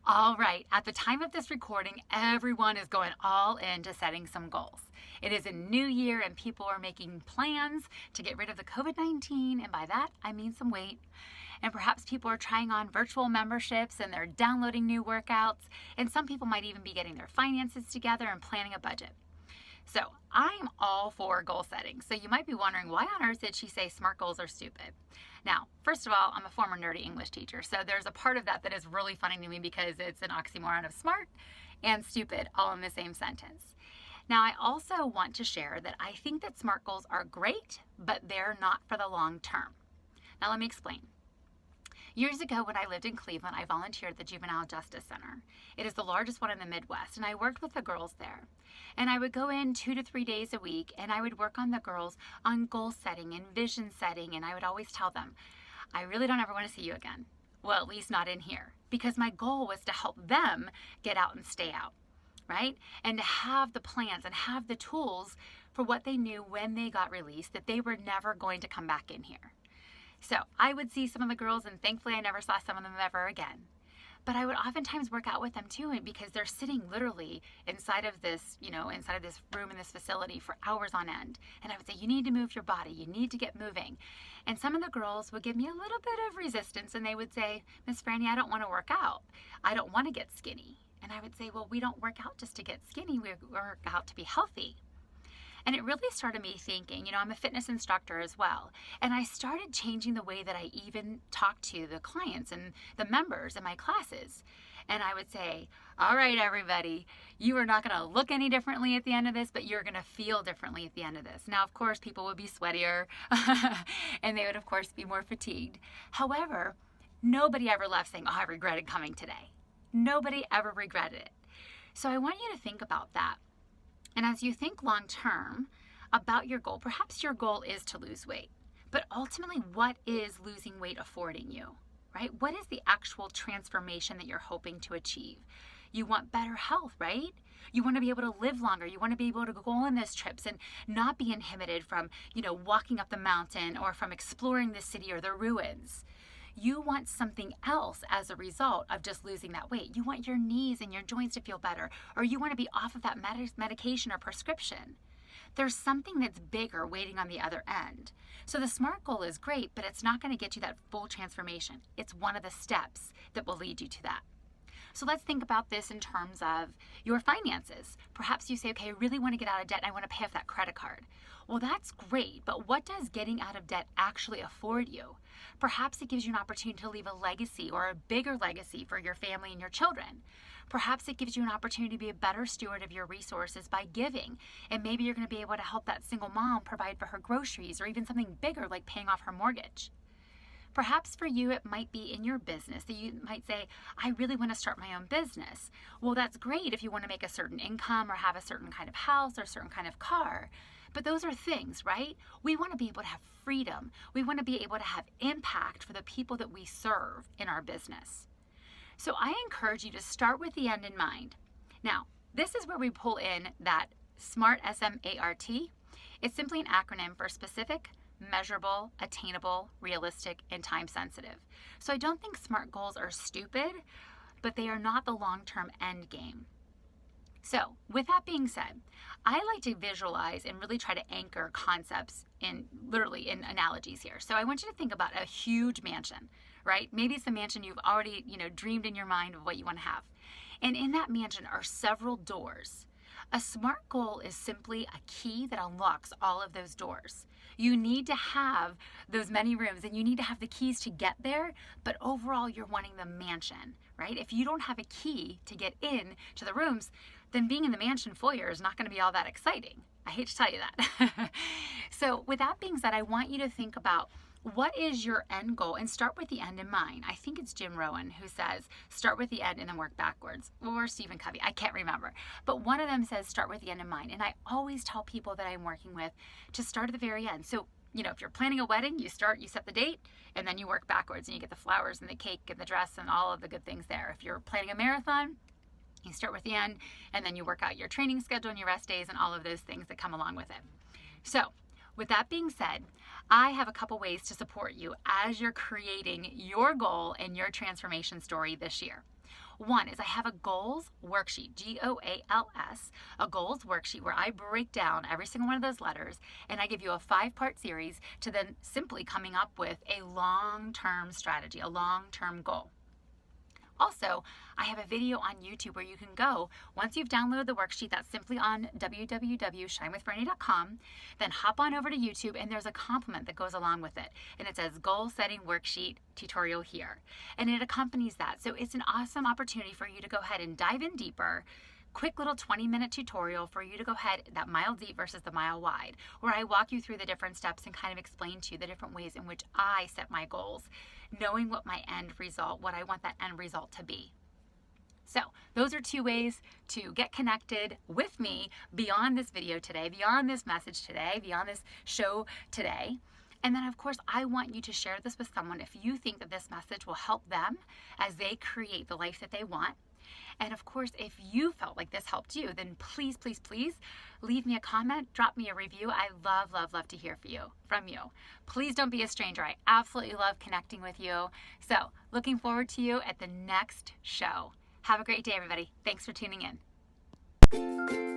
All right, at the time of this recording, everyone is going all into setting some goals. It is a new year and people are making plans to get rid of the COVID-19, and by that, I mean some weight. And perhaps people are trying on virtual memberships and they're downloading new workouts, and some people might even be getting their finances together and planning a budget. So I'm all for goal setting. So you might be wondering, why on earth did she say SMART goals are stupid? Now, first of all, I'm a former nerdy English teacher, so there's a part of that that is really funny to me because it's an oxymoron of smart and stupid all in the same sentence. Now, I also want to share that I think that SMART goals are great, but they're not for the long term. Now, let me explain. Years ago, when I lived in Cleveland, I volunteered at the Juvenile Justice Center. It is the largest one in the Midwest, and I worked with the girls there. And I would go in 2 to 3 days a week, and I would work on the girls on goal setting and vision setting, and I would always tell them, I really don't ever want to see you again. Well, at least not in here, because my goal was to help them get out and stay out, right? And to have the plans and have the tools for what they knew when they got released, that they were never going to come back in here. So I would see some of the girls, and thankfully I never saw some of them ever again. But I would oftentimes work out with them too, because they're sitting literally inside of this, inside of this room in this facility for hours on end. And I would say, you need to move your body, you need to get moving. And some of the girls would give me a little bit of resistance, and they would say, Miss Frannie, I don't want to work out. I don't want to get skinny. And I would say, well, we don't work out just to get skinny, we work out to be healthy. And it really started me thinking, I'm a fitness instructor as well. And I started changing the way that I even talk to the clients and the members in my classes. And I would say, all right, everybody, you are not going to look any differently at the end of this, but you're going to feel differently at the end of this. Now, of course, people would be sweatier and they would, of course, be more fatigued. However, nobody ever left saying, oh, I regretted coming today. Nobody ever regretted it. So I want you to think about that. And as you think long term about your goal, perhaps your goal is to lose weight, but ultimately, what is losing weight affording you, right? What is the actual transformation that you're hoping to achieve? You want better health, right? You want to be able to live longer. You want to be able to go on these trips and not be inhibited from, walking up the mountain or from exploring the city or the ruins. You want something else as a result of just losing that weight. You want your knees and your joints to feel better, or you want to be off of that medication or prescription. There's something that's bigger waiting on the other end. So the SMART goal is great, but it's not going to get you that full transformation. It's one of the steps that will lead you to that. So let's think about this in terms of your finances. Perhaps you say, okay, I really want to get out of debt and I want to pay off that credit card. Well, that's great, but what does getting out of debt actually afford you? Perhaps it gives you an opportunity to leave a legacy or a bigger legacy for your family and your children. Perhaps it gives you an opportunity to be a better steward of your resources by giving. And maybe you're going to be able to help that single mom provide for her groceries or even something bigger like paying off her mortgage. Perhaps for you, it might be in your business that you might say, I really want to start my own business. Well, that's great if you want to make a certain income or have a certain kind of house or a certain kind of car. But those are things, right? We want to be able to have freedom. We want to be able to have impact for the people that we serve in our business. So I encourage you to start with the end in mind. Now, this is where we pull in that SMART, S-M-A-R-T. It's simply an acronym for specific, measurable, attainable, realistic, and time sensitive. So I don't think SMART goals are stupid, but they are not the long-term end game. So with that being said, I like to visualize and really try to anchor concepts in analogies here. So I want you to think about a huge mansion, right? Maybe it's the mansion you've already, dreamed in your mind of what you want to have. And in that mansion are several doors. A SMART goal is simply a key that unlocks all of those doors. You need to have those many rooms and you need to have the keys to get there, but overall you're wanting the mansion, right? If you don't have a key to get in to the rooms, then being in the mansion foyer is not going to be all that exciting. I hate to tell you that. So with that being said, I want you to think about what is your end goal and start with the end in mind. I think it's Jim Rohn who says, start with the end and then work backwards. Or Stephen Covey, I can't remember. But one of them says, start with the end in mind. And I always tell people that I'm working with to start at the very end. So, if you're planning a wedding, you set the date, and then you work backwards and you get the flowers and the cake and the dress and all of the good things there. If you're planning a marathon, you start with the end, and then you work out your training schedule and your rest days and all of those things that come along with it. So with that being said, I have a couple ways to support you as you're creating your goal and your transformation story this year. One is I have a goals worksheet, GOALS, a goals worksheet where I break down every single one of those letters and I give you a 5-part series to then simply coming up with a long-term strategy, a long-term goal. Also, I have a video on YouTube where you can go, once you've downloaded the worksheet, that's simply on www.shinewithfrannie.com, then hop on over to YouTube and there's a complement that goes along with it. And it says Goal Setting Worksheet Tutorial here. And it accompanies that. So it's an awesome opportunity for you to go ahead and dive in deeper. Quick little 20-minute tutorial for you to go ahead, that mile deep versus the mile wide, where I walk you through the different steps and kind of explain to you the different ways in which I set my goals, knowing what my end result, what I want that end result to be. So those are 2 ways to get connected with me beyond this video today, beyond this message today, beyond this show today. And then, of course, I want you to share this with someone if you think that this message will help them as they create the life that they want. And of course, if you felt like this helped you, then please, please, please leave me a comment, drop me a review. I love, love, love to hear from you. Please don't be a stranger. I absolutely love connecting with you. So looking forward to you at the next show. Have a great day, everybody. Thanks for tuning in.